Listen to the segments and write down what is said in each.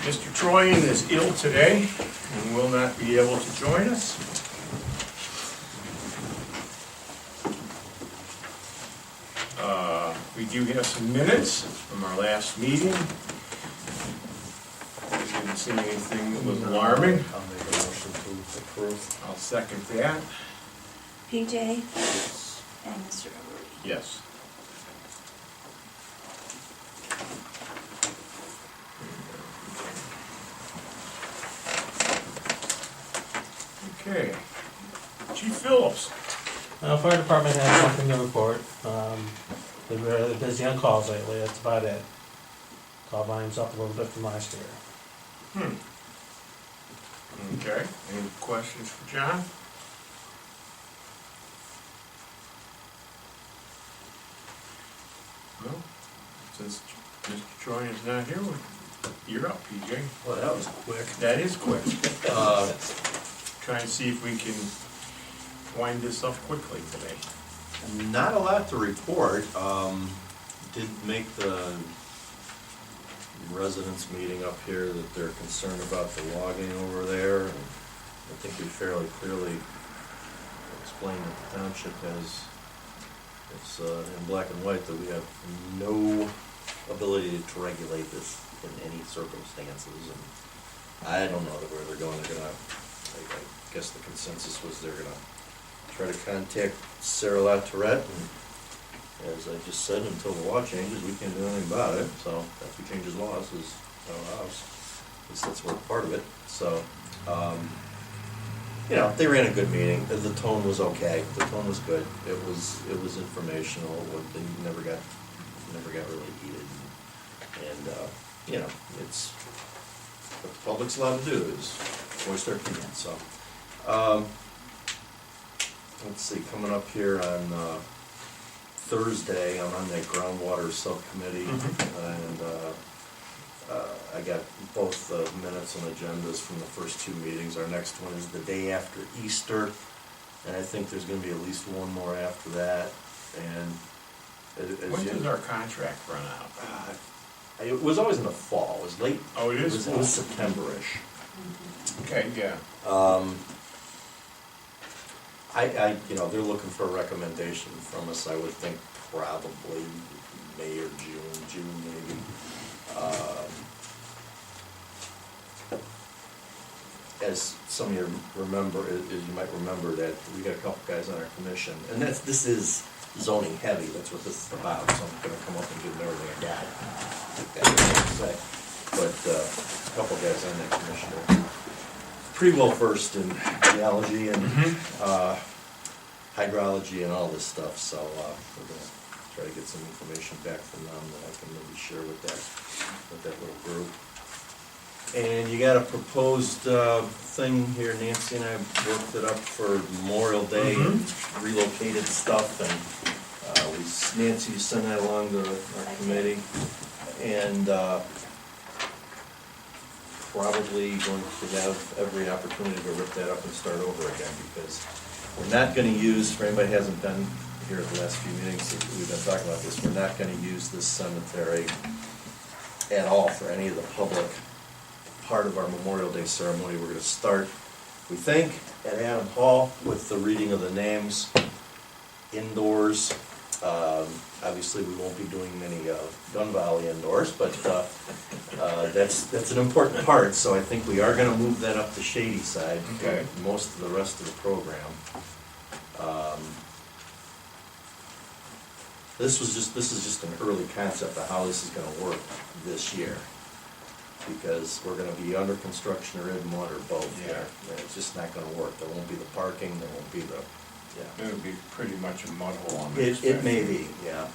Mr. Troyan is ill today and will not be able to join us. We do have some minutes from our last meeting. I didn't see anything that was alarming. I'll make a motion to approve. I'll second that. PJ and Mr. Overby. Yes. Okay. Chief Phillips. Fire department has something to report. They've been really busy on calls lately, that's about it. Call volume's up a little bit from last year. Okay. Any questions for John? No? Since Mr. Troy is not here, you're up, PJ. Well, that was quick. That is quick. Try and see if we can wind this up quickly today. Not a lot to report. Did make the residents meeting up here that they're concerned about the logging over there. And I think we fairly clearly explained that the township has, it's in black and white, that we have no ability to regulate this in any circumstances. And I don't know where they're going. They're gonna, I guess the consensus was they're gonna try to contact Sarah LaTourette, and as I just said, until the law changes, we can't do anything about it. So if he changes laws, is our house. At least that's part of it. So, you know, they ran a good meeting. The tone was okay. The tone was good. It was informational. They never got really heated. And you know, it's what the public's allowed to do is voice their opinion. So. Let's see, coming up here on Thursday, I'm on that groundwater subcommittee, and I got both the minutes and agendas from the first two meetings. Our next one is the day after Easter, and I think there's going to be at least one more after that. And When does our contract run out? it was always in the fall. It was late. Oh, it is? It was September-ish. Okay, yeah. You know, they're looking for a recommendation from us. I would think probably May or June maybe. As some of you remember, as you might remember, that we got a couple guys on our commission, and this is zoning heavy. That's what this is about. So I'm going to come up and give them everything I got. But a couple guys on that commission are pretty well versed in geology and hydrology and all this stuff, so we're going to try to get some information back from them that I can maybe share with that little group. And you got a proposed thing here, Nancy and I worked it up for Memorial Day and relocated stuff, and Nancy sent that along to our committee, and probably going to have every opportunity to rip that up and start over again, because we're not going to use, for anybody who hasn't been here at the last few meetings that we've been talking about this, we're not going to use this cemetery at all for any of the public part of our Memorial Day ceremony. We're going to start, we think, at Adam Hall with the reading of the names indoors. Obviously, we won't be doing any gun volley indoors, but that's an important part. So I think we are going to move that up the shady side for most of the rest of the program. This is just an early concept of how this is going to work this year, because we're going to be under construction or in mud or both. Yeah. And it's just not going to work. There won't be the parking. There won't be the It'll be pretty much a mud hole on it. It may be, yeah.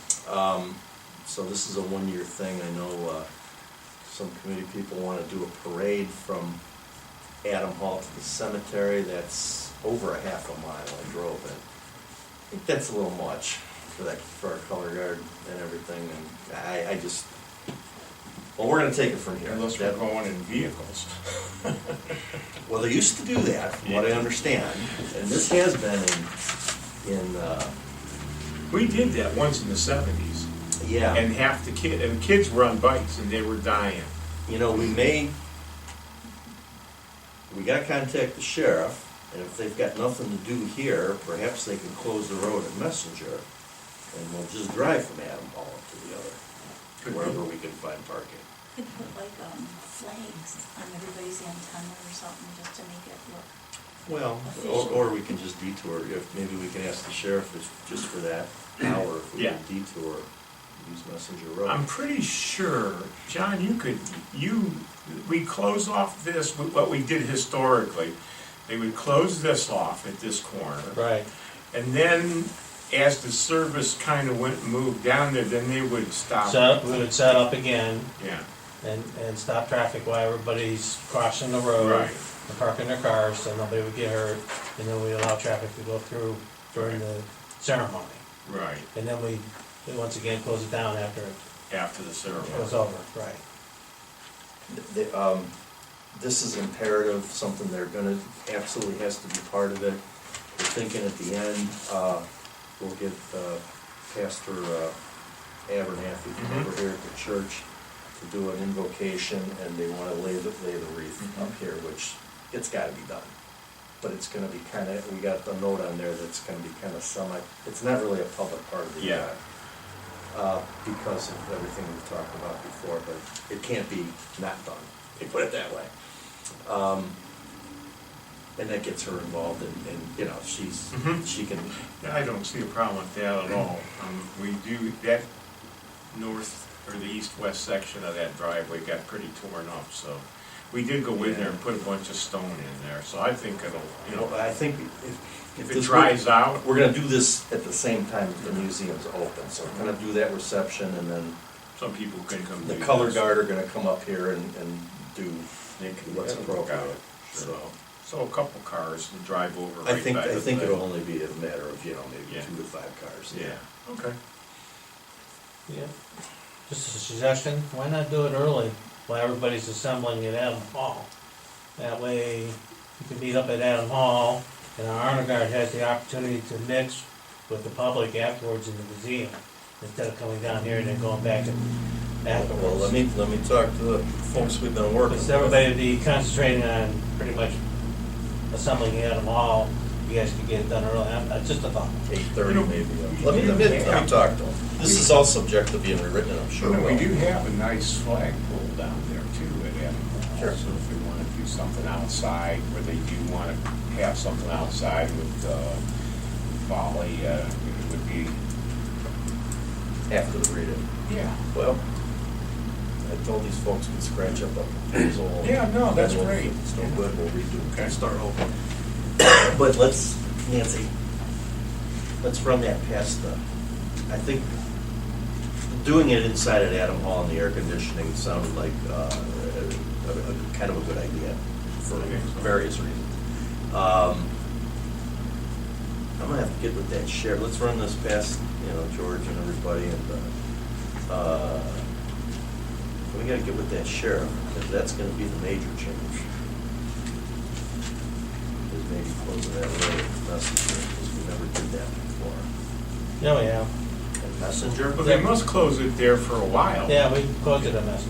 So this is a one-year thing. I know some committee people want to do a parade from Adam Hall to the cemetery. That's over a half a mile. I drove it. I think that's a little much for our color guard and everything. And I just, well, we're going to take it from here. Unless we're going in vehicles. Well, they used to do that, from what I understand, and this has been in we did that once in the 70s. Yeah. And half the kids were on bikes and they were dying. You know, we gotta contact the sheriff, and if they've got nothing to do here, perhaps they can close the road at Messenger, and we'll just drive from Adam Hall to the other, wherever we can find parking. Could put like, flags on everybody's antenna or something, just to make it look. Well, or we can just detour, maybe we can ask the sheriff if just for that hour, if we Yeah. can detour, use Messenger Road. I'm pretty sure, John, we close off this, what we did historically. They would close this off at this corner. Right. And then, as the service kind of went and moved down there, then they would stop. So we would set up again Yeah, and stop traffic while everybody's crossing the road. Right. And parking their cars, so nobody would get hurt, and then we allow traffic to go through during the ceremony. right, And then we once again close it down after it after the ceremony. goes over, right. This is imperative, something they're gonna, absolutely has to be part of it. We're thinking at the end, we'll get Pastor Abernathy from over here at the church to do an invocation, and they wanna lay the wreath up here, which it's gotta be done. But it's gonna be kinda, we got a note on there that's gonna be kinda it's not really a public part of the Yeah. event. Because of everything we've talked about before, but it can't be not done, they put it that way. And that gets her involved and you know, she can, Yeah, I don't see a problem with that at all. We do, that north or the east-west section of that driveway got pretty torn up, so we did go in there and put a bunch of stone in there, so I think it'll, you know, I think if it dries out. we're gonna do this at the same time that the museum's open, so we're gonna do that reception, and then Some people can come the do color this. guard are gonna come up here and do They can what's look appropriate. out. So a couple cars will drive over I right think, by the I think thing. it'll only be a matter of, you know, maybe Yeah. 2 to 5 cars. Yeah, okay. Yeah. Just a suggestion, why not do it early, while everybody's assembling at Adam Hall? That way, you can meet up at Adam Hall, and our honor guard has the opportunity to mix with the public afterwards in the museum, instead of coming down here and then going back and afterwards. Well, let me talk to the folks we've been working with. Because everybody would be concentrating on pretty much assembling at Adam Hall, you guys could get it done early, that's just a thought. 8:30 You know, maybe. we Let me do have- talk to them. This is all subject to being rewritten, I'm sure. You know, we will. do have a nice flagpole down there too at Adam Hall. Sure. So if we want to do something outside, where they do want to have something outside with volley, it would be, After the reading. yeah. Well, I told these folks we'd scratch up a proposal. Yeah, no, that's Then great. If it's no good, we'll redo, Okay. start over. But let's, Nancy, let's run that past I think doing it inside at Adam Hall in the air conditioning sounded like kind of a good idea for various reasons. I'm gonna have to get with that sheriff. Let's run this past, George and everybody, and we gotta get with that sheriff, because that's gonna be the major change. Is maybe closing that road at Messenger, because we never did that before. Yeah, we have. And Messenger, But they must close it there for a while. Yeah, we closed it at Messenger.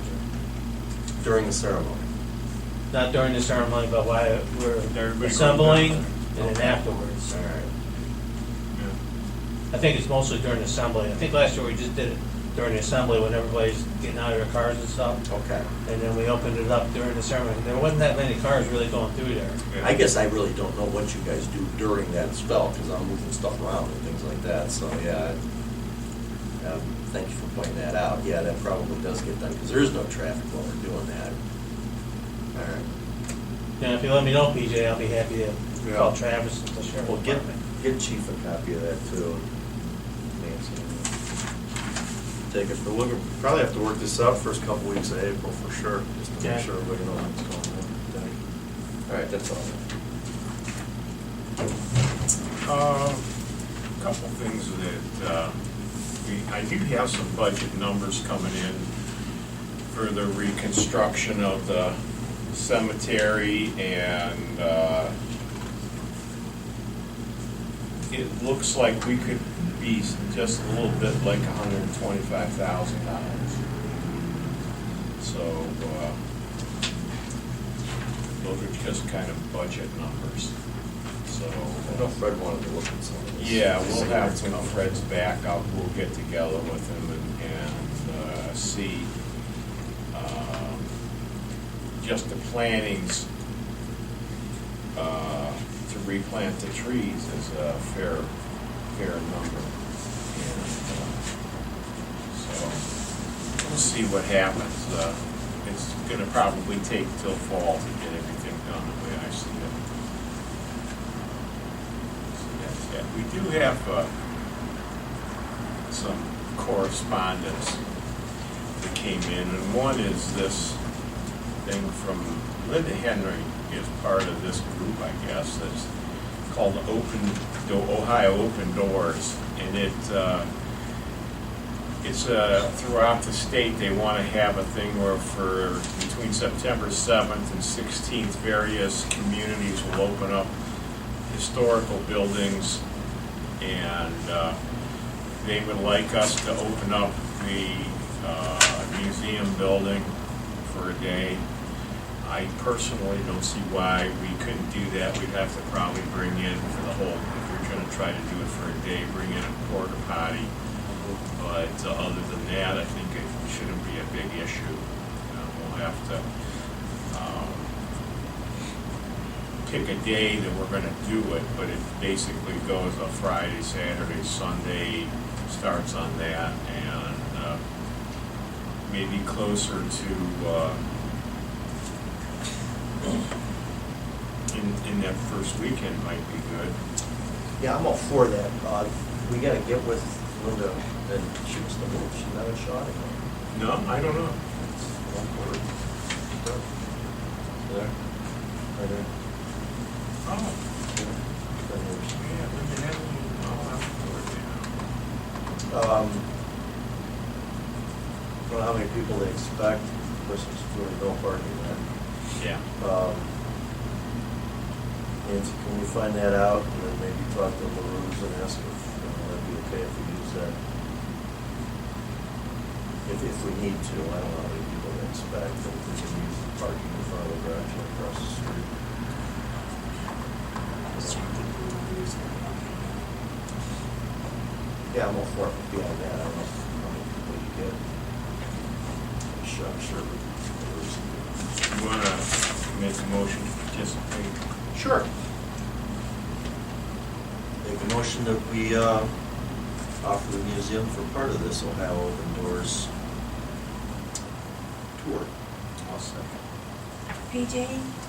during the ceremony. Not during the ceremony, but while we're Everybody goes assembling down and then there. afterwards. All right. I think it's mostly during the assembly. I think last year we just did it during the assembly when everybody's getting out of their cars and stuff. Okay. And then we opened it up during the ceremony. There wasn't that many cars really going through there. Yeah. I guess I really don't know what you guys do during that spell, because I'm moving stuff around and things like that, so, yeah. Thank you for pointing that out. Yeah, that probably does get done, because there is no traffic while we're doing that. All right. And if you let me know, PJ, I'll be happy to Yeah. call Travis and the sheriff Well, department. get Chief a copy of that too. Nancy. Take it, but we'll probably have to work this out first couple weeks of April for sure, just to Yeah. make sure everybody knows what's going on. All right, that's all. Couple things that, I do have some budget numbers coming in for the reconstruction of the cemetery, and it looks like we could be just a little bit like $125,000. So, those are just kind of budget numbers, so. I know Fred wanted to look at some of this. Yeah, we'll have, when Fred's back, we'll get together with him and see, just the plantings, to replant the trees is a fair number. And, so, we'll see what happens. It's gonna probably take till fall to get everything done the way I see it. So that's it. We do have, some correspondence that came in, and one is this thing from Linda Henry is part of this group, I guess, that's called Ohio Open Doors, and it's throughout the state. They want to have a thing where for between September 7th and 16th, various communities will open up historical buildings, and they would like us to open up the museum building for a day. I personally don't see why we couldn't do that. We'd have to probably bring in for the whole, if we're gonna try to do it for a day, bring in a porta potty. But other than that, I think it shouldn't be a big issue. We'll have to pick a day that we're gonna do it, but it basically goes a Friday, Saturday, Sunday, starts on that, and maybe closer to in that first weekend might be good. Yeah, I'm all for that. We gotta get with Linda, and she was the move, she's not a shot at it. No, I don't know. One word. There. Right there. Oh, Yeah. yeah, we can have I don't know how many people they expect. Christmas is really no parking there. yeah. And can we find that out, and then maybe talk to LaRue's and ask if that'd be okay if we use that? If we need to, I don't know how many people they expect, but if we can use the parking in front of the garage and across the street. Yeah, I'm all for it beyond that. I don't know how many people you get. I'm sure LaRue's. You wanna make a motion to participate? Sure. Make a motion that we offer the museum for part of this Ohio Open Doors tour. I'll second. PJ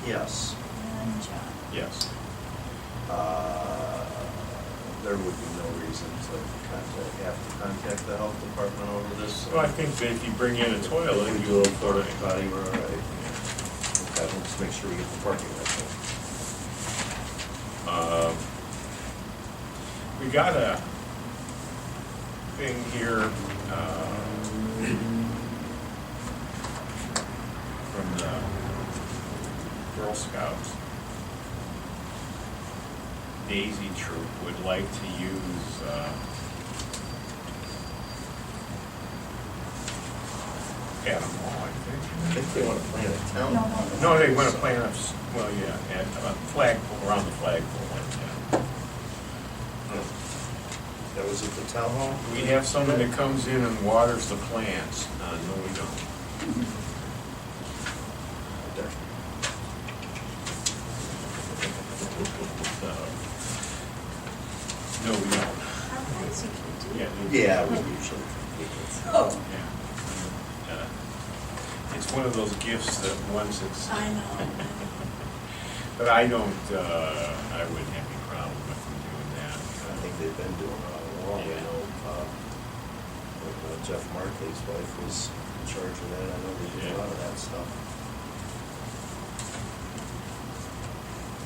Yes. and John. Yes. There would be no reason to contact the health department over this. Well, I think that if you bring in a toilet, If we you do a will porta fine. potty, we're all right. Okay, let's make sure we get the parking right We got a thing here, from the Girl Scouts. Daisy Troop would like to use, Adam Hall, I I think. think they want to plan a town. No, they want to plant us, well, yeah, at a flagpole, around the flagpole, like that. That was at the town hall? We have someone that comes in and waters the plants. No, we don't. There. No, we don't. How fancy can you do? Yeah. Yeah, we usually. Oh, Yeah. It's one of those gifts that once it's. I know. But I don't, I wouldn't have any problem with them doing that. I think they've been doing it all along. I Yeah. know Jeff Markley's wife was in charge of that. I know they did a lot of that stuff.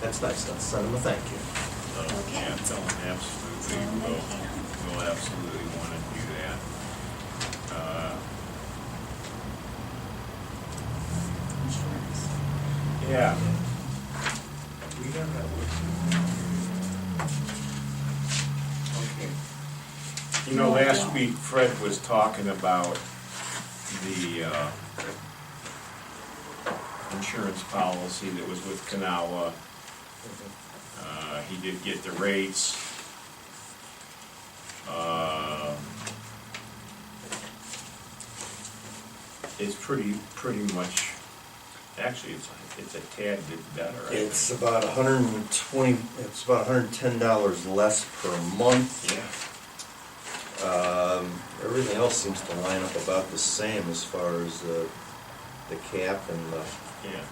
That's nice. Let's send them a thank you. So, Okay. yeah, tell them absolutely, Tell them they can. we'll absolutely want to do that. Insurance. Yeah. We got that one. Okay. You know, No, I last don't. week Fred was talking about the insurance policy that was with Kanawha. He did get the rates. It's pretty much, actually, it's a tad bit better, I think. It's about it's about $110 less per month. Yeah. Everything else seems to line up about the same as far as the cap and the, Yeah.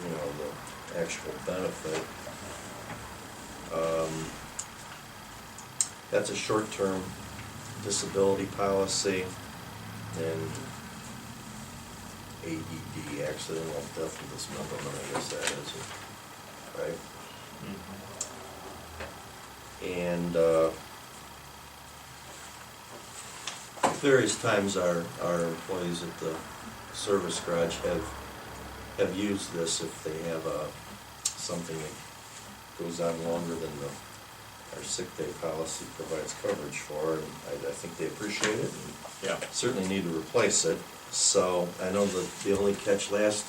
the actual benefit. That's a short-term disability policy and ADD, accidental death and dismemberment, I guess that is it, right? Mhm. And various times our employees at the service garage have used this if they have something that goes on longer than our sick day policy provides coverage for, and I think they appreciate it and Yeah. certainly need to replace it. So I know that the only catch last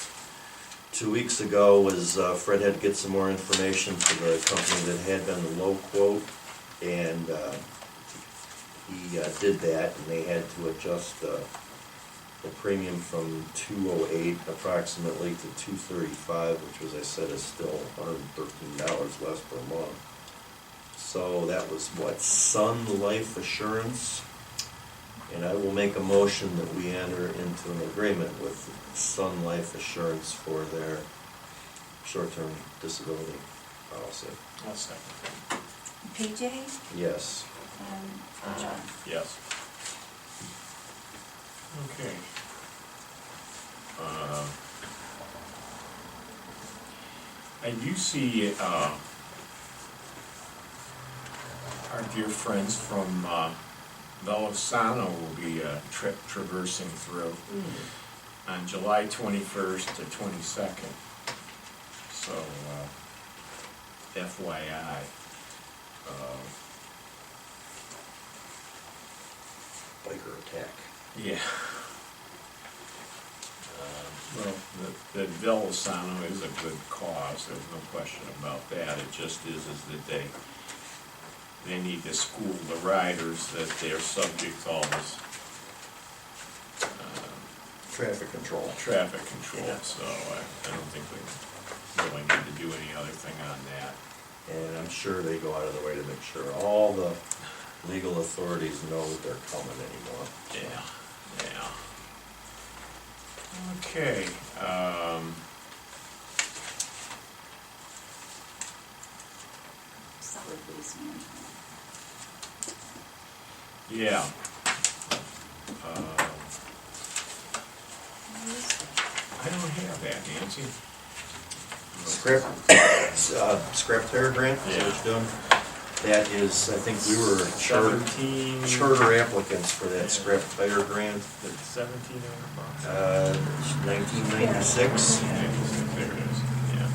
2 weeks ago was Fred had to get some more information for the company that had been the low quote, and he did that, and they had to adjust the premium from $208 approximately to $235, which, as I said, is still $113 less per month. So that was what, Sun Life Assurance? And I will make a motion that we enter into an agreement with Sun Life Assurance for their short-term disability policy. I'll second. PJ Yes. and John. Yes. Okay. I do see, our dear friends from, Velosano will be traversing through on July 21st to 22nd. So, FYI. Biker attack. Yeah. Well, the Velosano is a good cause, there's no question about that. It just is that they need to school the riders that they're subject to all this Traffic control. traffic control, Yeah. so I don't think we really need to do any other thing on that. And I'm sure they go out of their way to make sure all the legal authorities know that they're coming anymore. Yeah, yeah. Okay, Solid waste management. yeah. Where is that? I don't have that, Nancy. Scrap tire grant, is that what you're doing? That is, I think we were 17. charter applicants for that scrap tire grant, It's $1,700. 1996. There it is, yeah.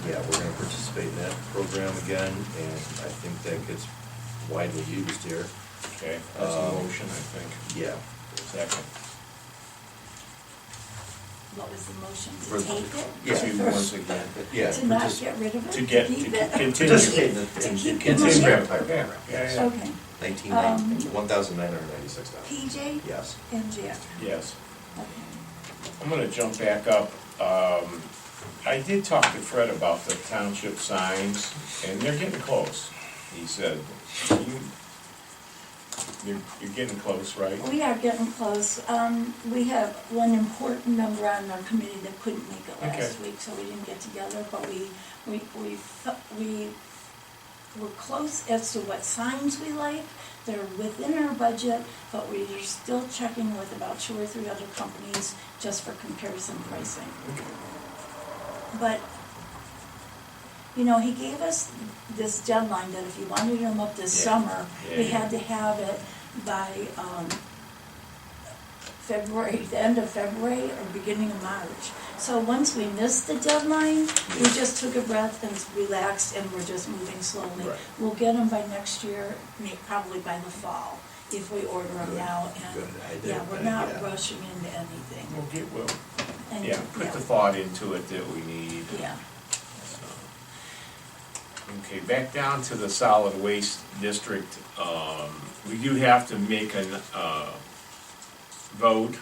Yeah, we're gonna participate in that program again, and I think that gets widely used here. Okay, that's a motion, I think. Yeah. Second. What was the motion, For- to take it? Yeah. To once again. Yeah. To not get rid of it? To get, keep to it? continue. Participate in To the keep in the the scrap money? tire grant. Yeah, Okay, $1,996. PJ Yes. and Jack, Yes. okay. I'm gonna jump back up. I did talk to Fred about the township signs, and they're getting close. He said, you're getting close, right? We are getting close. We have one important member on our committee that couldn't make it last Okay. week, so we didn't get together, but we were close as to what signs we like. They're within our budget, but we are still checking with about 2 or 3 other companies just for comparison pricing. But, you know, he gave us this deadline that if you wanted them up this Yeah. summer, Yeah, we yeah. had to have it by February, the end of February or beginning of March. So once we missed the deadline, we just took a breath and relaxed, and we're just moving slowly. Right. We'll get them by next year, probably by the fall, if we order them Good, now. good. And, I did, yeah, we're not yeah. rushing into anything. And, Yeah, put the thought into it that we need. Yeah. So. Okay, back down to the solid waste district, we do have to make a vote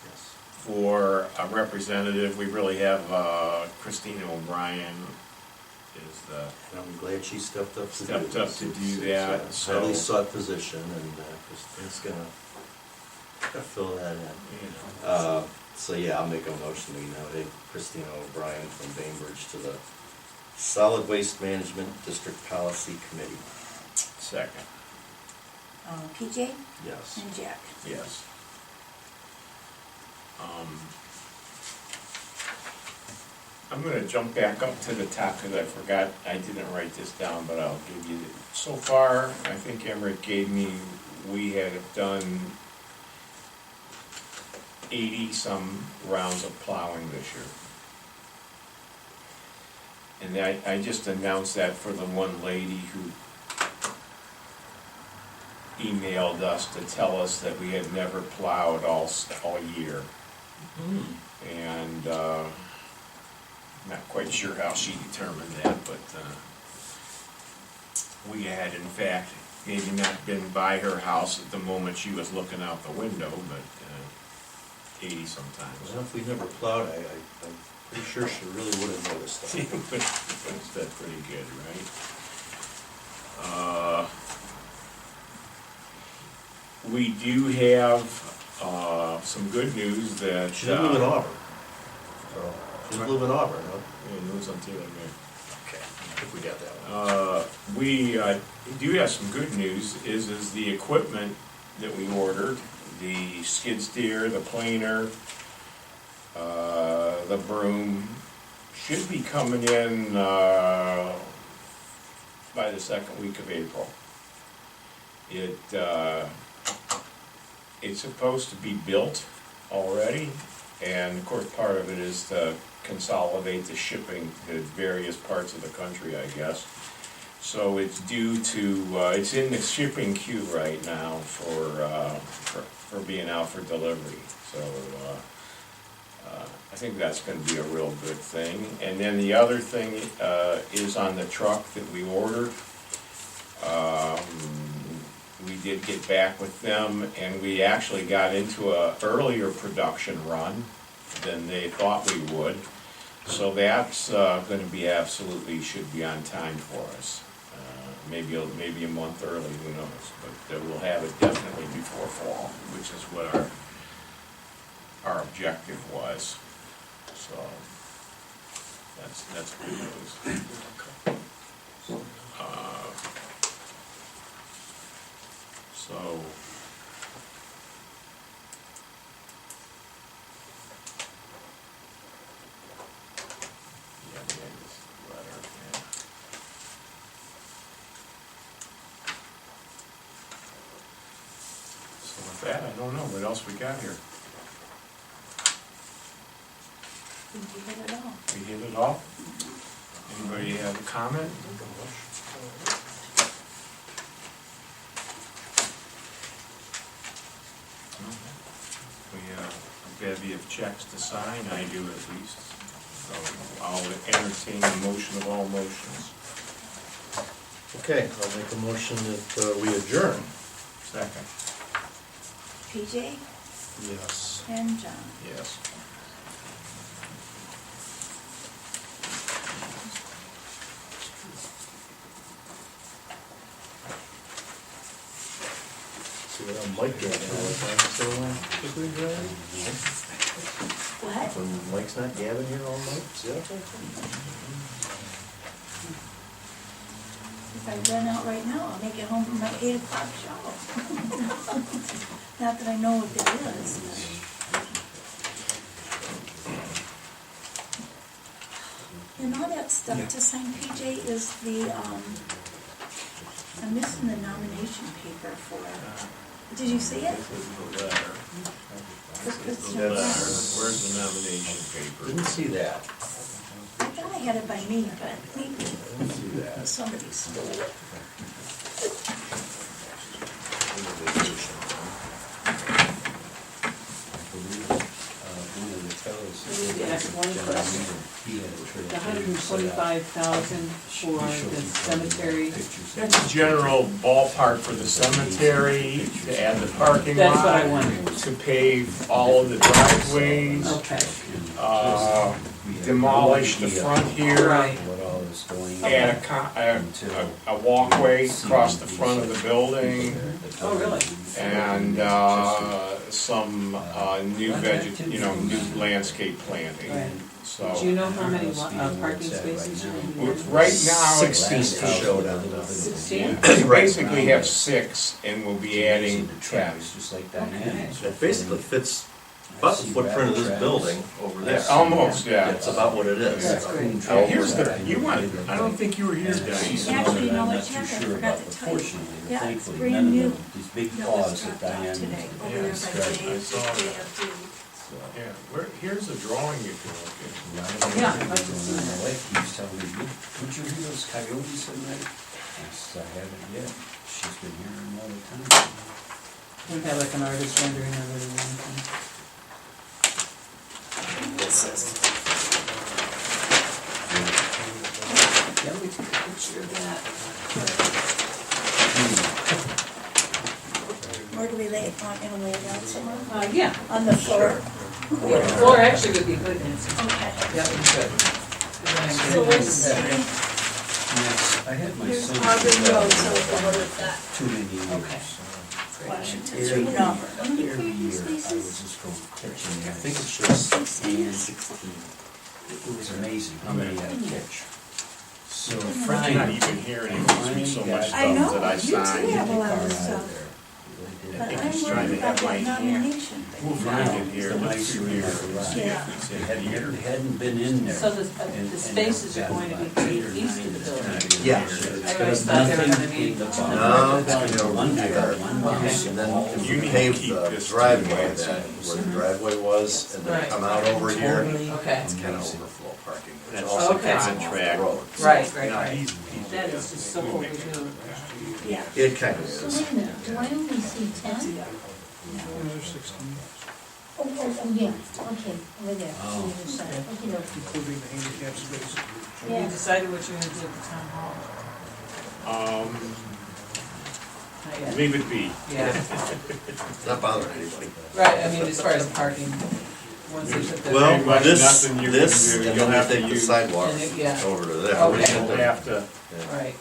Yes. for a representative. We really have Christina O'Brien is the, And I'm glad she stepped up to do Stepped up to do that, It's so- a highly sought position, and Christine's gonna fill that in. So yeah, I'll make a motion to nominate Christina O'Brien from Bainbridge to the Solid Waste Management District Policy Committee. second, PJ Yes. and Jack. yes. I'm gonna jump back up to the top because I forgot, I didn't write this down, but I'll give you, so far, I think Emmerich gave me, we had done 80-some rounds of plowing this year. And I just announced that for the one lady who emailed us to tell us that we had never plowed all year. And, not quite sure how she determined that, but, we had in fact maybe not been by her house at the moment she was looking out the window, but, 80 sometimes. Well, if we never plowed, I'm pretty sure she really would have noticed that. That's pretty good, right? We do have, some good news that. She didn't live in Auburn. So, she didn't live in Auburn, huh? Yeah, news on Taylor, man. Okay, if we got that one. We do have some good news, is the equipment that we ordered, the skid steer, the planer, the broom, should be coming in by the second week of April. It's supposed to be built already, and of course part of it is to consolidate the shipping to various parts of the country, I guess. So it's due to, it's in the shipping queue right now for being out for delivery. So I think that's gonna be a real good thing. And then the other thing is on the truck that we ordered. We did get back with them, and we actually got into a earlier production run than they thought we would. So that's gonna be absolutely, should be on time for us. Maybe a month early, who knows, but we'll have it definitely before fall, which is what our objective was. So that's good news. So yeah, we had this letter, yeah. So with that, I don't know, what else we got here? We hit it all. We hit it all? Anybody have a comment? We have a bevy of checks to sign, I do at least. So I'll entertain the motion of all motions. Okay, I'll make a motion that we adjourn. Second. PJ Yes. and John. Yes. See what I'm Mike doing all the time, so, What? when Mike's not gabbing here all night, see that? If I run out right now, I'll make it home from my 8 o'clock show. Not that I know what that is. And all that stuff to sign, PJ, is the, I'm missing the nomination paper for, did you see it? This is the letter. Where's the nomination paper? Didn't see that. I thought I had it by me, but maybe Didn't see that. somebody stole it. Need to ask one question. The $125,000 for the cemetery, That's general ballpark for the cemetery, to add the parking lot. that's what I wondered. To pave all of the driveways, Okay, demolish the front here. right. Add a walkway across the front of the building, Oh, really? and, some, new new landscape planting, Right. so. Do you know how many parking spaces you need? Right now, it's 16 showed on the. 16? we basically have 6, and we'll be adding 10. It basically fits about the footprint of this building over there. Almost, yeah. It's about what it is. That's great. Here's the, I don't think you were here, Diane. Actually, you know what, Jack, I forgot to tell you. Yeah, it's brand new. These big That paws was that dropped off Diane. today, over there by I Dave, saw they it. have to. Yeah, here's a drawing you can look at. Yeah, I'd like to see that. My wife keeps telling me, "Did you hear those coyotes at night?" I said, "I haven't yet." She's been hearing them all the time. We have like an artist rendering of it or anything. This is, Yeah, we took a picture of that. where do we lay it, in a lay it out somewhere? Yeah, On the floor? the floor actually would be good, Nancy. Okay. Yeah, we could. So let's see, Yes, I had my here's son. Auburn Road, so we'll go with that. Too many years. Okay. Washington Every Street year, number. How many every parking year, I was spaces? just going catching. I think it's just, And it was amazing how many I catch. So Frank's not even here anymore, there's so much I know, stuff that I you too signed. have a lot car of out stuff, there. but think I'm he's trying worried to have about that my hand. nomination We'll thing. find it here, The look mice through were in here. the garage. Yeah. They hadn't been in there. So the spaces are going to be east of the building. yeah. I always thought they were gonna be. No, it's gonna be over One there. house, And then if You you need to pave keep the this driveway, to the then where the driveway was, and then Right. come out over here, Okay, it's kind of overflow parking. Which That's also okay. comes in off the road. right, Yeah, right. he's- That is just so overdue. Yeah. It kind of So is. wait a minute, do I only see 10? Oh, yeah, okay, over there, on the other side, okay, Including the handicap space. Have you yeah. decided what you're gonna do at the town hall? Not yet? Leave it be. Yeah, It's not bothering anybody. right, I mean, as far as parking, once they put the. Well, Pretty much this, nothing you can this, do. and You'll then have we to take the use- sidewalk And it- yeah. over to there. Okay. We'll have to Right.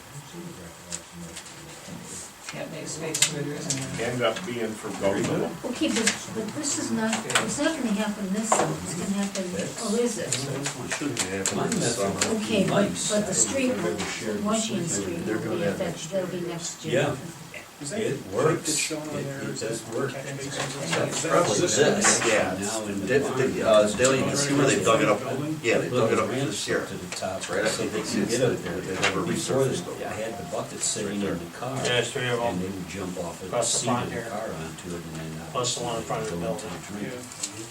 Can't make space where there isn't any. end up being for both of them. Okay, but this is not, it's not gonna happen this summer, it's gonna happen, or is it? Should be happening this summer. Okay, but the street, Washington Street, They're doing that that'll be next year. Yeah. Is that It the works. that's shown on there? It Is that does work. catch basin? That's probably this, yeah. Now in the Dale, barn. Dale, you can see where they dug it up? Yeah, they dug it up Ramps this year. To the top. That's right, I think So it's, they can get up there. they never Before resurfaced this, I over. had the bucket sitting in the car. Yeah, there's 3 of And them, they would jump off of the Across the seat front of the here. car onto it and then. Plus the one in front of the go into building. drink. Yeah.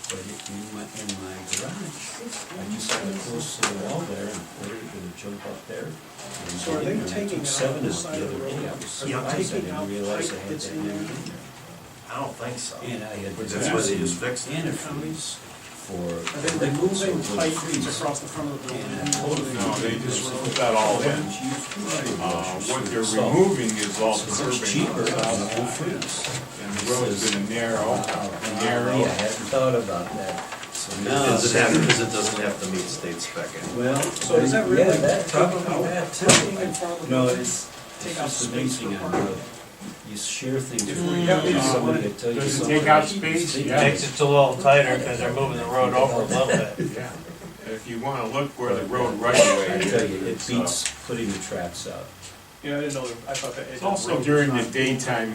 But in my garage, I just got close to the wall there and put it, gonna jump up there. And So are they I took taking out 7 the out side the of the other day. road? I was Are they surprised, I taking out didn't realize I pipe had that's that in in there? there. I don't think so. And I had. That's why they just fixed it. Antifreeze for. Are they removing pipe that's across the front of the building? No, they just put that all in. What they're removing is all the It's curbing cheaper on the than south full side. freeze. And the road's gonna narrow, Yeah, I narrow. hadn't thought about that. So now. Because it doesn't have to meet state spec anymore. Well. So is that really? Yeah, that, probably taking out that parking too. in front of the No, building? it's Take out just space amazing for on parking? road. You share things. If we with have these, somebody that tells you Does it something. take out space? Yeah. makes it a little tighter because they're moving the road over a little bit. Yeah. If you wanna look where the road right away I tell you, it is. beats putting the traps out. Yeah, I didn't know, I thought that. It's also during the daytime.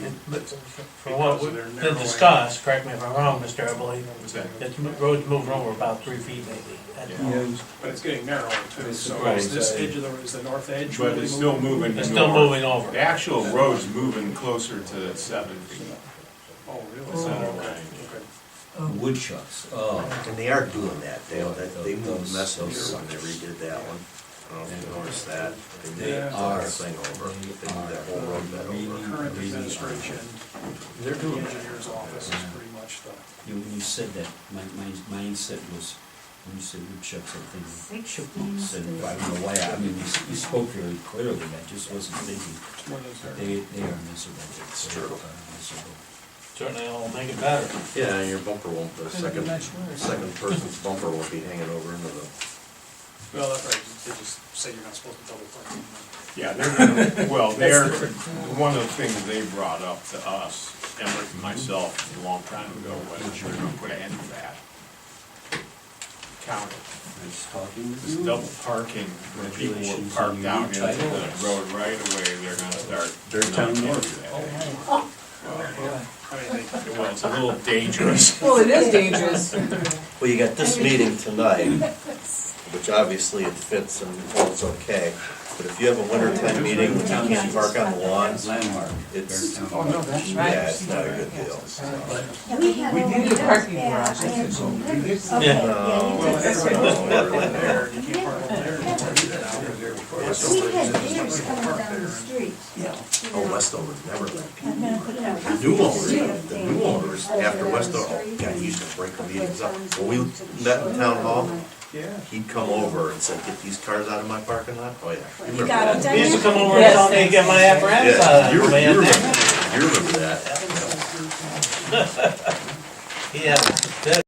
For what we did discuss, correct me if I'm wrong, Mr. Eberly, it's road's moving over about 3 feet maybe. That's all. But it's getting narrower too, It's so right, is this so- edge of the, is the north edge? But really it's still moving It's still north. moving over. The actual road's moving closer to 7 feet. Oh, really? Center Okay, line. okay. Woodchucks, oh. And they are doing that, they moved Those- Messenger those when they redid that one. I don't know if you noticed that. They moved the are, whole thing over, they moved that whole road bed over. Current administration, They're the doing that. engineer's office is pretty much the, when you said that, my mindset was, when you said woodchucks, I'm thinking chipmunks, and I don't know why, I mean, you spoke very clearly, I just wasn't thinking, it's more those are. they are miserable. It's true. Miserable. Certainly it'll make it better. Yeah, and your bumper won't, the second person's bumper won't be hanging over into the, Well, that's right, they just say you're not supposed to double park. Yeah, they're gonna, well, they're, one of the things they brought up to us, and myself, a long time ago, was they're gonna put an end to that. Count it. Nice talking with This you. double parking, when people were Congratulations parked on your out new into title. the road right away, they're gonna start. They're town knocking north. into that. Oh, I mean, they, Well, it's a little dangerous. well, it is dangerous. well, you got this meeting tonight, which obviously it fits and it's okay. But if you have a wintertime meeting when you can't park on the lawns, Landmark. it's, They're town north. yeah, it's not a good deal. We need a parking garage. Okay, Yeah. yeah, No, you did. that's right, over there, you can't park over there, you can't park there now. We had deers coming down the street. Oh, Westover, never. I'm gonna put it out. The new owners, after Westover, oh, God, he used to break the meetings up. When we met in town hall, he'd come over and said, get these cars out of my parking lot. Oh, yeah. You got them, He used to didn't come over and tell me to get my apparatus out Yeah, of you the way up remember, there. you remember that. Yeah,